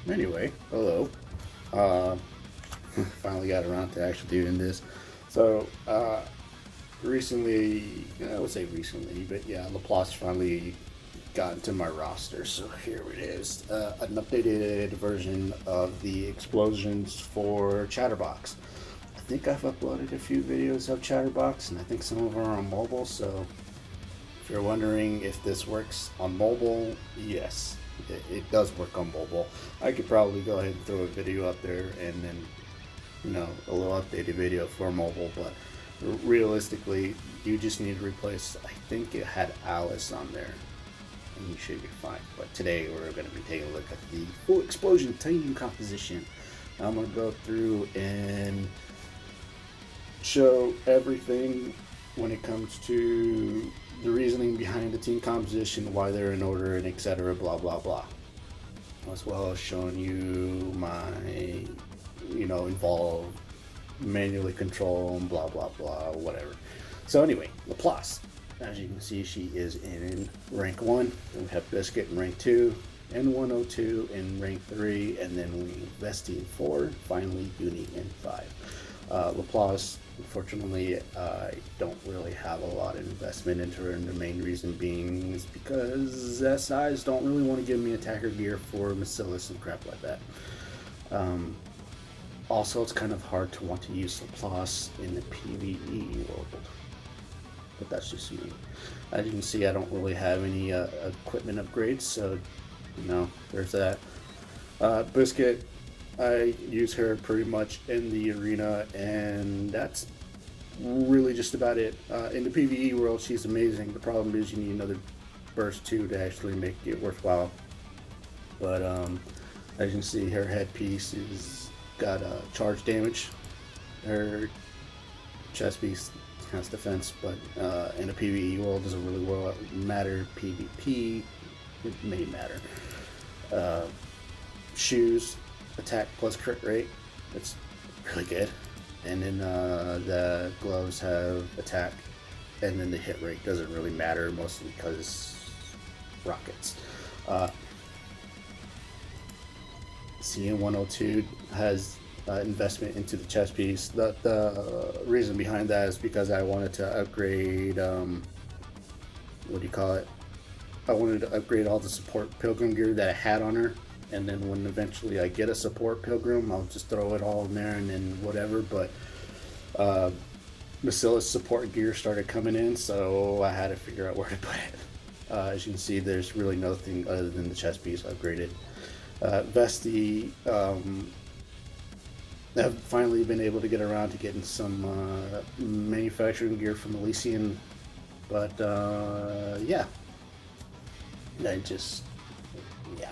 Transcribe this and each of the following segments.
Anyway, hello. Uh, Finally got around to actually doing this. So, recently, I would say recently, but yeah, Laplace finally got into my roster. So here it is, an updated version of the explosions for Chatterbox. I think I've uploaded a few videos of Chatterbox, and I think some of them are on mobile. So if you're wondering if this works on mobile, yes, it does work on mobile. I could probably go ahead and throw a video up there and then, a little updated video for mobile, but realistically, you just need to replace, I think it had Alice on there, and you should be fine. But today we're going to be taking a look at the full explosion titanium composition. I'm going to go through and show everything when it comes to the reasoning behind the team composition, why they're in order, and etc. Blah blah blah. As well as showing you my, involved manually control and blah blah blah, whatever. So anyway, Laplace. As you can see, she is in rank 1. Then we have Biscuit in rank 2, and 102 in rank 3, and then we Vesti in 4, finally Uni in 5. Laplace, unfortunately, I don't really have a lot of investment into her, and the main reason being is because SIs don't really want to give me attacker gear for Bacillus and crap like that. Also, it's kind of hard to want to use Laplace in the PvE world, but that's just me. As you can see, I don't really have any equipment upgrades, so there's that. Biscuit, I use her pretty much in the arena, and that's really just about it. In the PvE world, she's amazing. The problem is you need another burst 2 to actually make it worthwhile. But as you can see, her headpiece is got charge damage. Her chest piece has defense, but in the PvE world doesn't really matter. PvP, it may matter. Shoes, attack plus crit rate. It's really good. And then the gloves have attack, and then the hit rate doesn't really matter, mostly because rockets. CN102 has investment into the chest piece. The reason behind that is because I wanted to upgrade, what do you call it? I wanted to upgrade all the support pilgrim gear that I had on her, and then when eventually I get a support pilgrim, I'll just throw it all in there and then whatever. But Bacillus support gear started coming in, so I had to figure out where to put it. As you can see, there's really nothing other than the chest piece upgraded. Vesti, I've finally been able to get around to getting some manufacturing gear from Elysian, but yeah, yeah,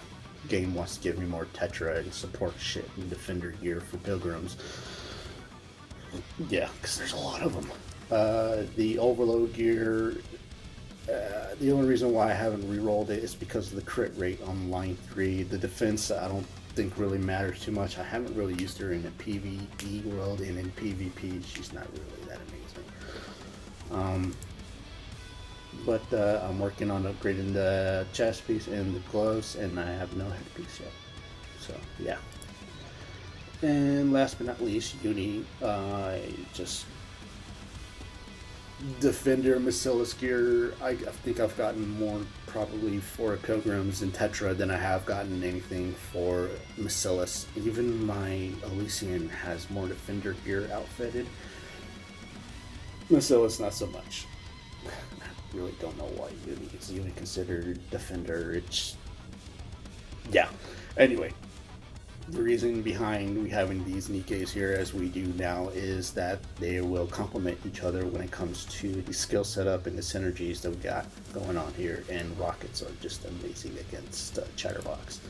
game wants to give me more Tetra and support shit and defender gear for pilgrims. Yeah, because there's a lot of them. The overload gear, the only reason why I haven't re-rolled it is because of the crit rate on line 3. The defense, I don't think really matters too much. I haven't really used her in the PvE world, and in PvP, she's not really that amazing. But I'm working on upgrading the chest piece and the gloves, and I have no headpiece yet. So yeah. And last but not least, Uni. Just Defender Bacillus gear. I think I've gotten more probably for Pilgrims and Tetra than I have gotten anything for Bacillus. Even my Elysian has more Defender gear outfitted. Bacillus not so much. I really don't know why Uni is even considered Defender. It's yeah. Anyway, the reason behind we having these Nikkes here as we do now is that they will complement each other when it comes to the skill setup and the synergies that we got going on here, and rockets are just amazing against Chatterbox.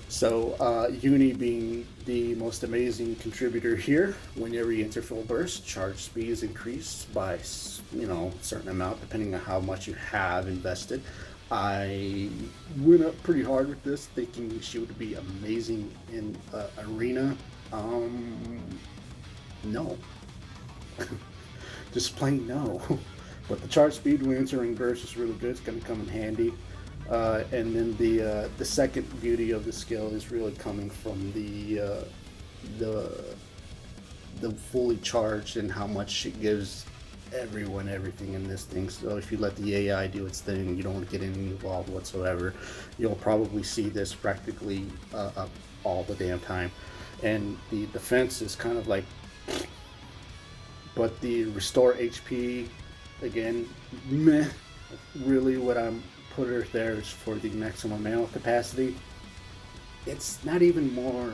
So Uni being the most amazing contributor here, whenever you enter full burst, charge speed is increased by a certain amount depending on how much you have invested. I went up pretty hard with this, thinking she would be amazing in arena. No, just plain no. But the charge speed when entering burst is really good. It's going to come in handy. And then the second beauty of the skill is really coming from the the fully charged and how much it gives everyone everything in this thing. So if you let the AI do its thing, you don't get any involved whatsoever. You'll probably see this practically up all the damn time. And the defense is kind of like, but the restore HP, again, meh. Really, what I'm put her there is for the maximum ammo capacity. It's not even more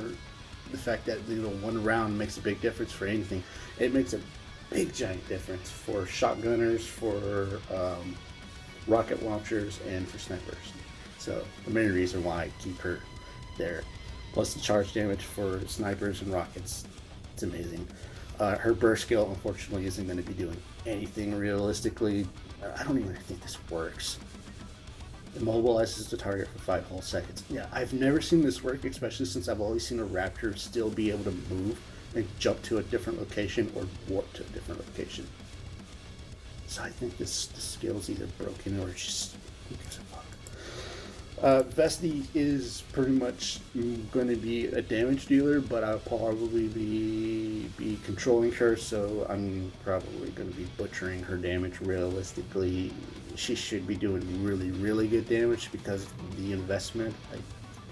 the fact that one round makes a big difference for anything. It makes a big giant difference for shotgunners, for rocket launchers, and for snipers. So the main reason why I keep her there. Plus the charge damage for snipers and rockets, it's amazing. Her burst skill unfortunately isn't going to be doing anything realistically. I don't even think this works. Immobilizes the target for 5 whole seconds. Yeah, I've never seen this work, especially since I've always seen a raptor still be able to move and jump to a different location or warp to a different location. So I think this skill is either broken or just, who gives a fuck. Vesti is pretty much going to be a damage dealer, but I'll probably be controlling her, so I'm probably going to be butchering her damage. Realistically, she should be doing really, really good damage because of the investment. I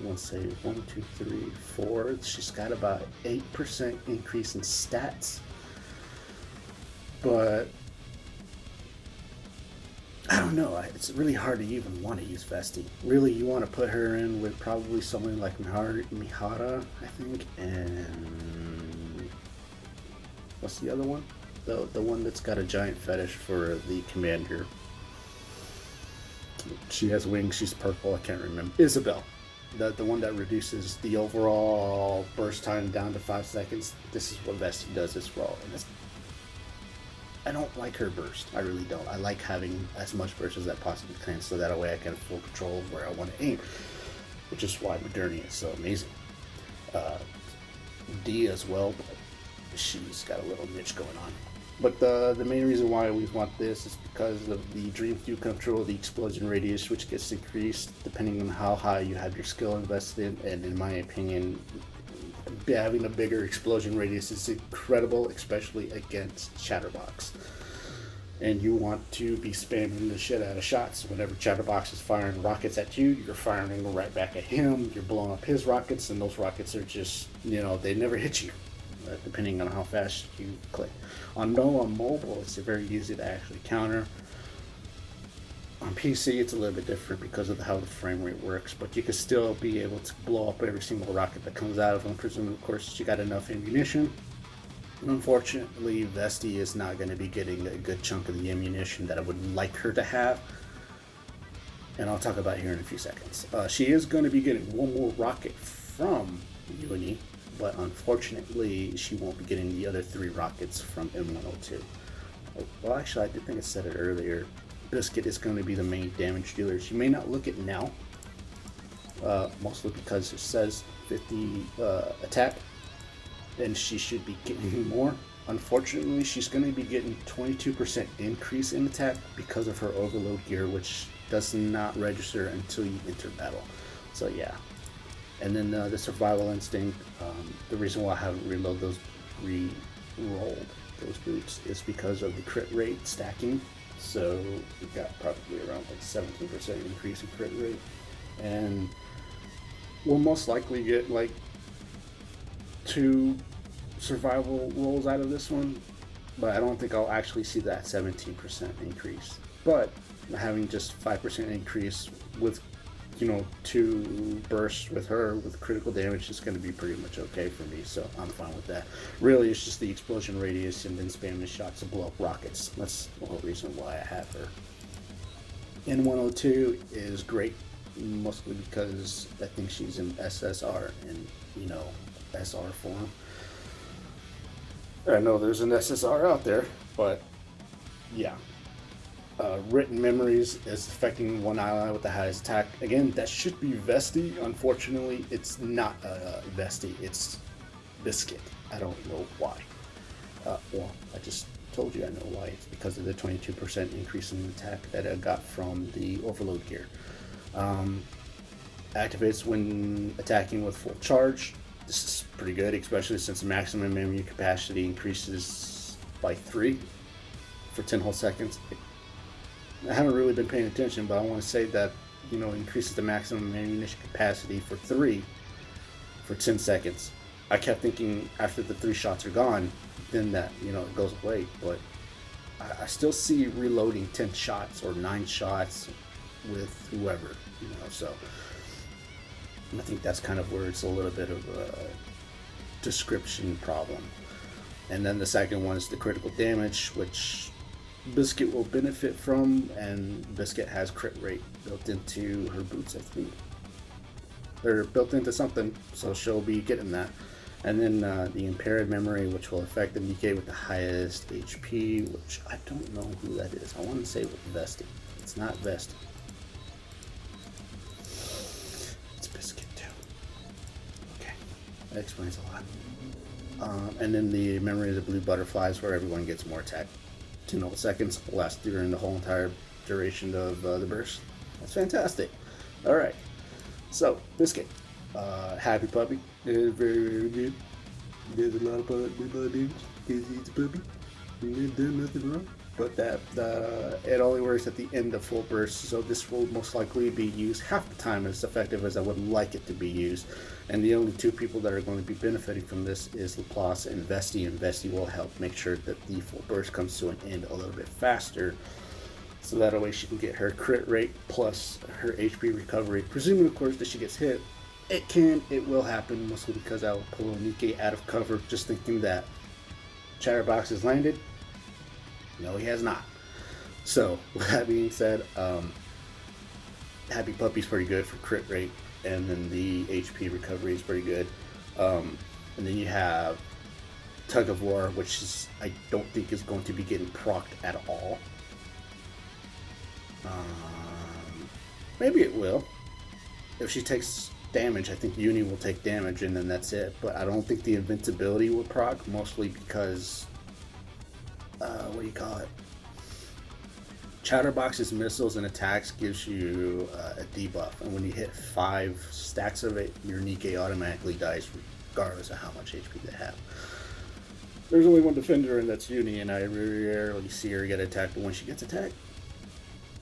want to say 1, 2, 3, 4. She's got about 8% increase in stats, but I don't know. It's really hard to even want to use Vesti. Really, you want to put her in with probably someone like Mihara, I think, and what's the other one? The one that's got a giant fetish for the commander. She has wings. She's purple. I can't remember. Isabel, the one that reduces the overall burst time down to 5 seconds. This is what Vesti does as well, and I don't like her burst. I really don't. I like having as much burst as I possibly can, so that way I can have full control of where I want to aim, which is why Modernia is so amazing. D as well, but she's got a little niche going on. But the main reason why we want this is because of the dreams do control the explosion radius, which gets increased depending on how high you have your skill invested, and in my opinion, having a bigger explosion radius is incredible, especially against Chatterbox. And you want to be spamming the shit out of shots. Whenever Chatterbox is firing rockets at you, you're firing right back at him. You're blowing up his rockets, and those rockets are just, they never hit you, depending on how fast you click. On mobile, it's very easy to actually counter. On PC, it's a little bit different because of how the frame rate works, but you can still be able to blow up every single rocket that comes out of them, presuming, of course, you got enough ammunition. Unfortunately, Vesti is not going to be getting a good chunk of the ammunition that I would like her to have, and I'll talk about here in a few seconds. She is going to be getting one more rocket from Uni, but unfortunately, she won't be getting the other 3 rockets from M102. Well, actually, I did think I said it earlier. Biscuit is going to be the main damage dealer. You may not look it now, mostly because it says 50 attack, and she should be getting more. Unfortunately, she's going to be getting 22% increase in attack because of her overload gear, which does not register until you enter battle. So yeah. And then the survival instinct, the reason why I haven't reloaded those re-rolled those boots is because of the crit rate stacking. So we got probably around like 17% increase in crit rate, and we'll most likely get like 2 survival rolls out of this one, but I don't think I'll actually see that 17% increase. But having just 5% increase with 2 bursts with her with critical damage is going to be pretty much okay for me, so I'm fine with that. Really, it's just the explosion radius and then spamming shots to blow up rockets. That's the whole reason why I have her. N102 is great, mostly because I think she's in SSR and SR form. I know there's an SSR out there, but yeah. Written memories is affecting one ally with the highest attack. Again, that should be Vesti. Unfortunately, it's not Vesti. It's Biscuit. I don't know why. Well, I just told you I know why. It's because of the 22% increase in attack that I got from the overload gear. Activates when attacking with full charge. This is pretty good, especially since the maximum memory capacity increases by 3 for 10 whole seconds. I haven't really been paying attention, but I want to say that, increases the maximum ammunition capacity for 3 for 10 seconds. I kept thinking after the 3 shots are gone, then that, it goes away. But I still see reloading 10 shots or 9 shots with whoever, so I think that's kind of where it's a little bit of a description problem. And then the second one is the critical damage, which Biscuit will benefit from, and Biscuit has crit rate built into her boots, I think. They're built into something, so she'll be getting that. And then the impaired memory, which will affect the Nikke with the highest HP, which I don't know who that is. I want to say it was Vesty. It's not Vesty. It's Biscuit too. Okay, that explains a lot. And then the memory of the blue butterflies, where everyone gets more attack. 10 whole seconds, lasts during the whole entire duration of the burst. That's fantastic. All right, so Biscuit. Happy puppy. It is very, very good. There's a lot of damage because he's a puppy. He's done nothing wrong. But it only works at the end of full burst, so this will most likely be used half the time as effective as I would like it to be used. And the only 2 people that are going to be benefiting from this is Laplace and Vesty, and Vesty will help make sure that the full burst comes to an end a little bit faster, so that way she can get her crit rate plus her HP recovery, presuming of course that she gets hit. It will happen, mostly because I will pull a Nikke out of cover just thinking that Chatterbox has landed. No, he has not. So, with that being said, Happy Puppy's pretty good for crit rate, and then the HP recovery is pretty good. And then you have Tug of War, which is, I don't think is going to be getting procced at all. Maybe it will. If she takes damage, I think Uni will take damage, and then that's it. But I don't think the invincibility will proc, mostly because what do you call it? Chatterbox's missiles and attacks gives you a debuff, and when you hit 5 stacks of it, your Nikke automatically dies regardless of how much HP they have. There's only one defender, and that's Uni, and I rarely see her get attacked, but when she gets attacked,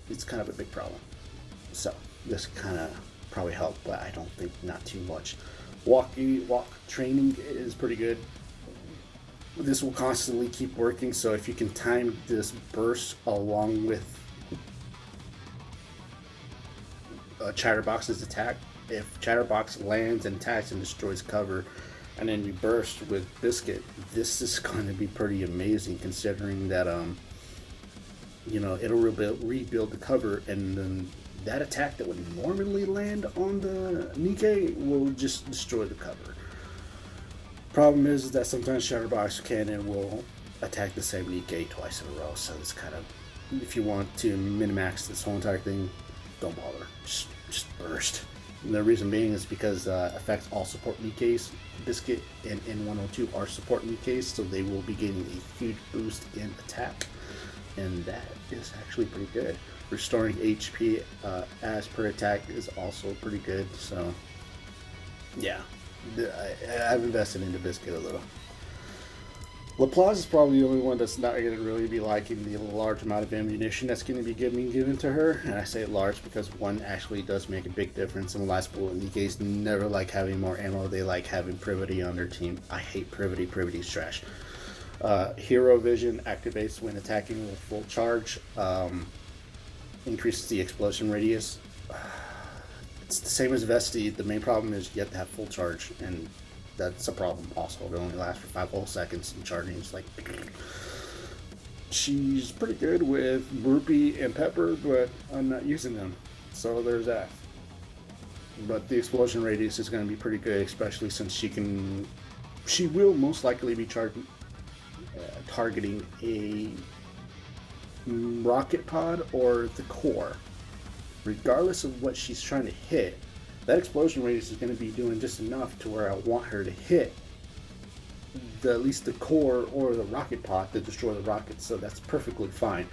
it's kind of a big problem. So this kind of probably help, but I don't think not too much. Walk training is pretty good. This will constantly keep working, so if you can time this burst along with Chatterbox's attack, if Chatterbox lands and attacks and destroys cover, and then you burst with Biscuit, this is going to be pretty amazing, considering that it'll rebuild the cover, and then that attack that would normally land on the Nikke will just destroy the cover. Problem is that sometimes Chatterbox can and will attack the same Nikke twice in a row, so it's kind of, if you want to min-max this whole entire thing, don't bother. Just burst. And the reason being is because affects all support Nikkes. Biscuit and N102 are support Nikkes, so they will be getting a huge boost in attack, and that is actually pretty good. Restoring HP as per attack is also pretty good, so yeah, I've invested into Biscuit a little. Laplace is probably the only one that's not going to really be liking the large amount of ammunition that's going to be given to her, and I say large because one actually does make a big difference. In the last bullet, Nikke's never like having more ammo, they like having Privity on their team. I hate Privity, Privity's trash. Hero Vision activates when attacking with full charge. Increases the explosion radius. It's the same as Vesty. The main problem is you have to have full charge, and that's a problem also. It only lasts for 5 whole seconds, and charging is like... She's pretty good with Rupee and Pepper, but I'm not using them, so there's that. But the explosion radius is going to be pretty good, especially since she will most likely be targeting a rocket pod or the core. Regardless of what she's trying to hit, that explosion radius is going to be doing just enough to where I want her to hit at least the core or the rocket pod to destroy the rocket, so that's perfectly fine.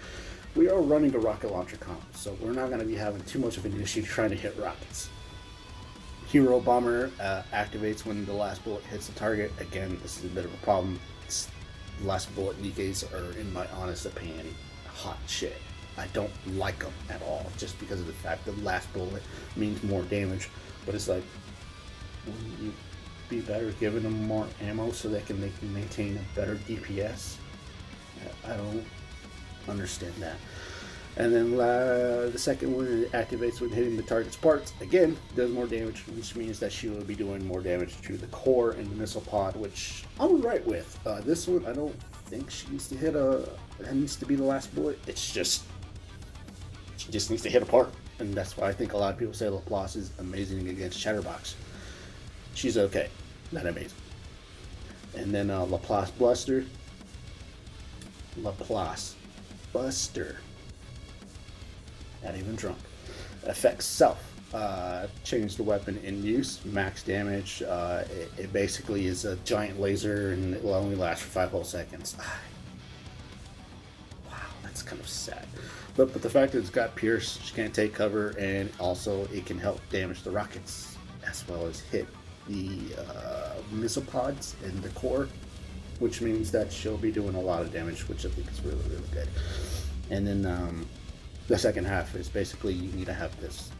We are running a rocket launcher comp, so we're not going to be having too much of an issue trying to hit rockets. Hero Bomber activates when the last bullet hits the target. Again, this is a bit of a problem. The last bullet Nikkes are, in my honest opinion, hot shit. I don't like them at all, just because of the fact that the last bullet means more damage. But it's like, wouldn't you be better giving them more ammo so they can maintain a better DPS? I don't understand that. And then the second one, it activates when hitting the target's parts. Again, does more damage, which means that she will be doing more damage to the core and the missile pod, which I'm right with. This one, I don't think she needs to hit that needs to be the last bullet. It's just, she just needs to hit a part. And that's why I think a lot of people say Laplace is amazing against Chatterbox. She's okay, not amazing. And then Laplace Buster. Not even drunk. Affects self. Change the weapon in use. Max damage. It basically is a giant laser and it will only last for 5 whole seconds. Wow, that's kind of sad. But the fact that it's got Pierce, she can't take cover, and also it can help damage the rockets as well as hit the missile pods and the core, which means that she'll be doing a lot of damage, which I think is really, really good. And then the second half is basically you need to have this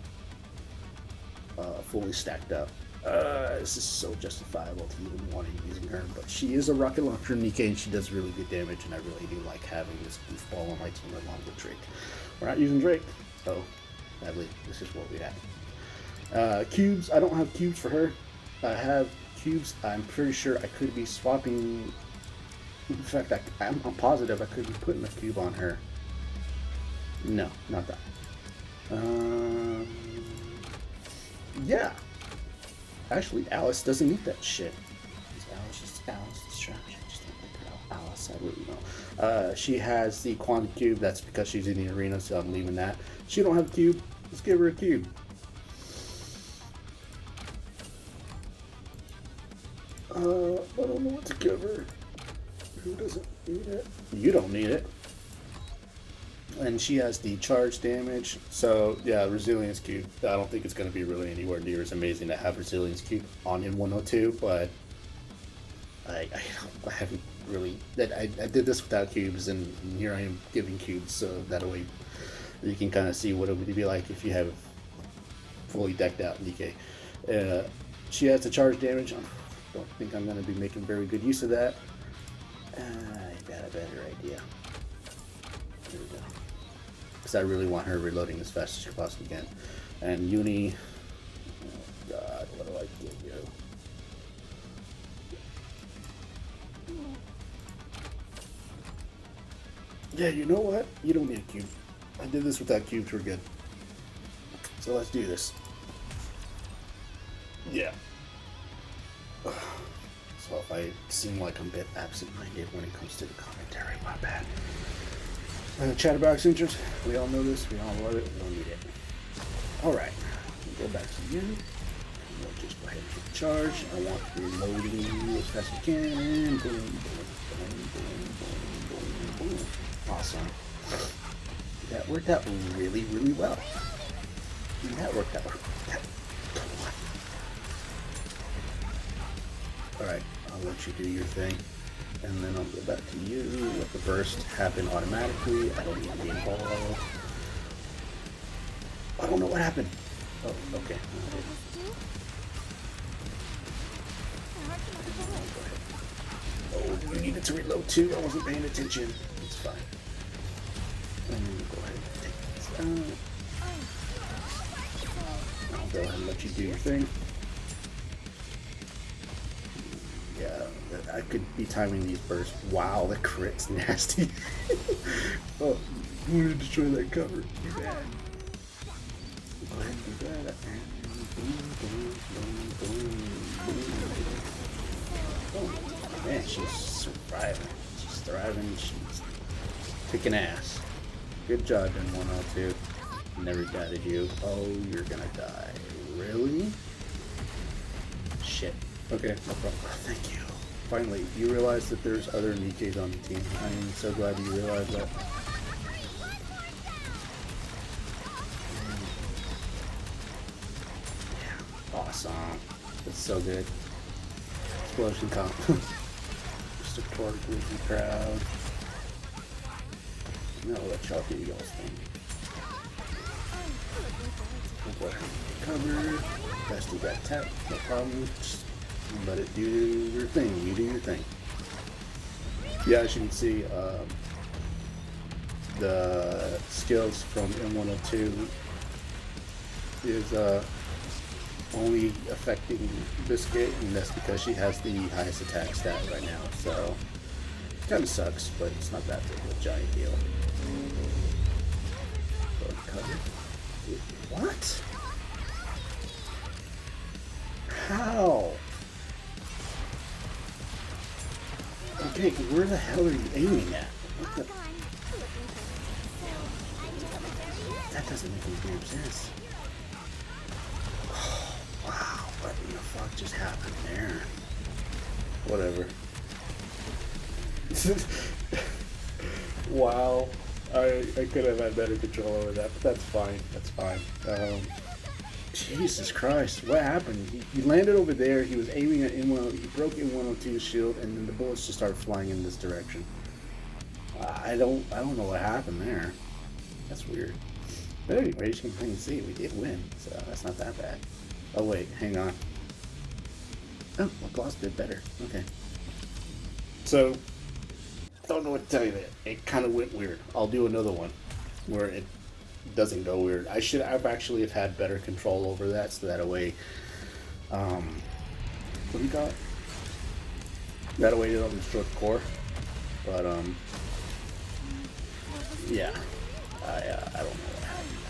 fully stacked up. This is so justifiable to even want to using her, but she is a rocket launcher Nikke, and she does really good damage, and I really do like having this goofball on my team along with Drake. We're not using Drake, so sadly, this is what we have. Cubes, I don't have cubes for her. I have cubes, I'm pretty sure I could be swapping. In fact, I'm positive I could be putting a cube on her. No, not that. Yeah. Actually, Alice doesn't need that shit. Alice just Alice distraction. Just don't like her. Alice, I wouldn't know. She has the quantum cube. That's because she's in the arena, so I'm leaving that. She don't have a cube. Let's give her a cube. I don't know what to give her. Who doesn't need it? You don't need it. And she has the charge damage. So yeah, resilience cube. I don't think it's going to be really anywhere near as amazing to have resilience cube on in 102, but I haven't really. I did this without cubes, and here I am giving cubes, so that way you can kind of see what it would be like if you have fully decked out Nikke. She has the charge damage. I don't think I'm going to be making very good use of that. I got a better idea. There we go. Because I really want her reloading as fast as she possibly can. And Uni, oh god, what do I give you? Yeah, you know what? You don't need a cube. I did this without cubes, we're good. So let's do this. Yeah. So if I seem like I'm a bit absent-minded when it comes to the commentary, my bad. Chatterbox interest, we all know this, we all love it, we don't need it. Alright, go back to you. We'll just go ahead and hit the charge. I want reloading you as fast as you can, and boom, boom, boom, boom, boom, boom, boom. Awesome. That worked out really, really well. That worked out. Alright, I'll let you do your thing. And then I'll go back to you. Let the burst happen automatically. I don't need to be involved. I don't know what happened. Oh, okay. Oh, you needed to reload too. I wasn't paying attention. It's fine. And then go ahead and take this out. I'll go ahead and let you do your thing. Yeah, I could be timing these bursts. Wow, the crit's nasty. Oh, you want to destroy that cover? Too bad. Go ahead and do that. And boom, boom, boom, boom, boom. Oh, man, she's surviving. She's thriving. She's kicking ass. Good job in 102. Never doubted you. Oh, you're gonna die. Really? Shit. Okay, no problem. Oh, thank you. Finally, you realize that there's other Nikkes on the team. I am so glad you realized that. Awesome. That's so good. Explosion comp. Just a torque with the crowd. No, let y'all do y'all's thing. Cover. Guys do that tap. No problem. Just let it do your thing. You do your thing. Yeah, as you can see, the skills from M102 is only affecting Biscuit, and that's because she has the highest attack stat right now. So, kind of sucks, but it's not that big of a giant deal. Cover. What? How? Okay, where the hell are you aiming at? What the? That doesn't make any damn sense. Oh, wow, what in the fuck just happened there? Whatever. Wow. I could have had better control over that, but that's fine. That's fine. Jesus Christ, what happened? He landed over there, he was aiming at M102, he broke M102's shield, and then the bullets just started flying in this direction. I don't know what happened there. That's weird. But anyway, as you can see, we did win, so that's not that bad. Oh wait, hang on. Oh, Laplace did better. Okay. So, don't know what to tell you there. It kind of went weird. I'll do another one where it doesn't go weird. I've actually have had better control over that, so that way, what do you got? That way you don't destroy the core. But yeah, I don't know what happened there.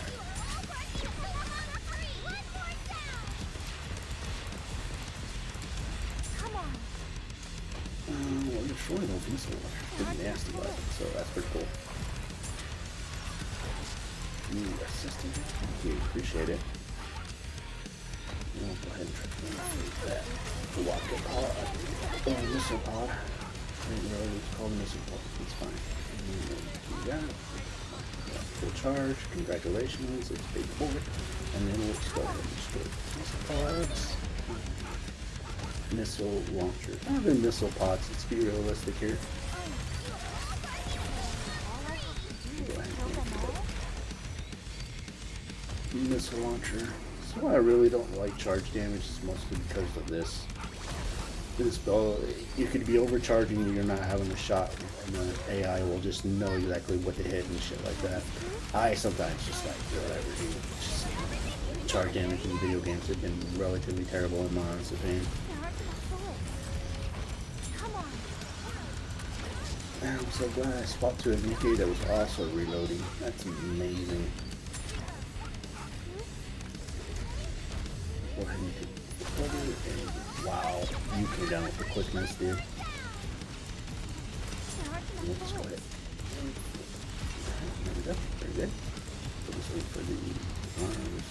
Well, destroy those missiles. Pretty nasty weapon, so that's pretty cool. Assistant. Thank you. Appreciate it. We'll go ahead and try to make that. The walker pod. Oh, missile pod. I didn't know it's called missile pod. It's fine. Do that. Full charge. Congratulations. It's big boy. And then we'll just go ahead and destroy missile pods. Missile launcher. Other than missile pods, let's be realistic here. Missile launcher. So I really don't like charge damage, it's mostly because of this. This spell, you could be overcharging and you're not having a shot, and the AI will just know exactly what to hit and shit like that. I sometimes just like, whatever, dude. Just, charge damage in video games have been relatively terrible in my honest opinion. And I'm so glad I spot to a Nikke that was also reloading. That's amazing. Go ahead and take the cover, and wow, you came down with the quickness, dude. Let's go ahead. There we go. Very good. So just wait for the arms.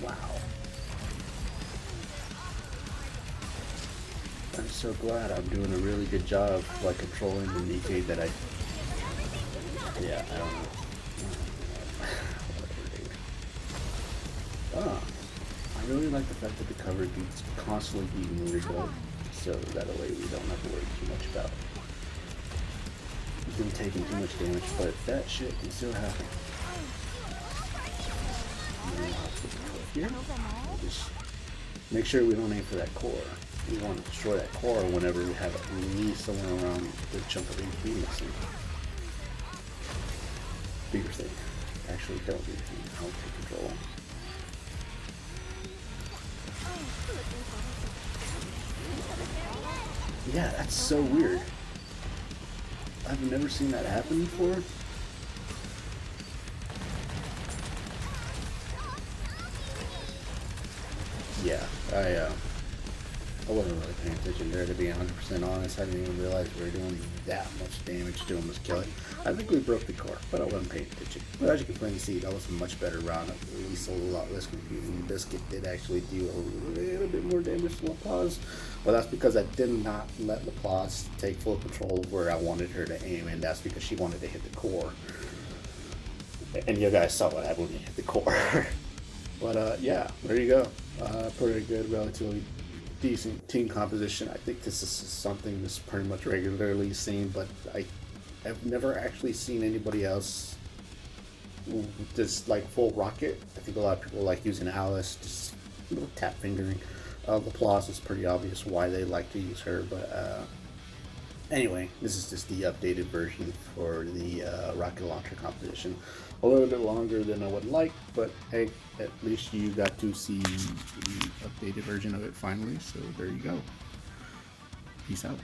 Wow. I'm so glad I'm doing a really good job like controlling the Nikke that I don't know. Whatever, dude. I really like the fact that the cover keeps constantly being rebuilt, so that way we don't have to worry too much about them taking too much damage, but that shit can still happen. Here, we'll just make sure we don't aim for that core. We want to destroy that core whenever we have at least somewhere around the chunk of HP missing. Do your thing. Actually, don't do your thing. I'll take control. Yeah, that's so weird. I've never seen that happen before. Yeah, I wasn't really paying attention there, to be 100% honest. I didn't even realize we were doing that much damage to almost kill it. I think we broke the core, but I wasn't paying attention. But as you can plainly see, that was a much better round. At least a lot less confusing. Biscuit did actually do a little bit more damage to Laplace, but that's because I did not let Laplace take full control of where I wanted her to aim, and that's because she wanted to hit the core. And you guys saw what happened when you hit the core. But yeah, there you go. Pretty good, relatively decent team composition. I think this is something that's pretty much regularly seen, but I've never actually seen anybody else just like full rocket. I think a lot of people like using Alice, just little tap fingering. Laplace is pretty obvious why they like to use her, but anyway, this is just the updated version for the rocket launcher composition. A little bit longer than I would like, but hey, at least you got to see the updated version of it finally. So there you go. Peace out.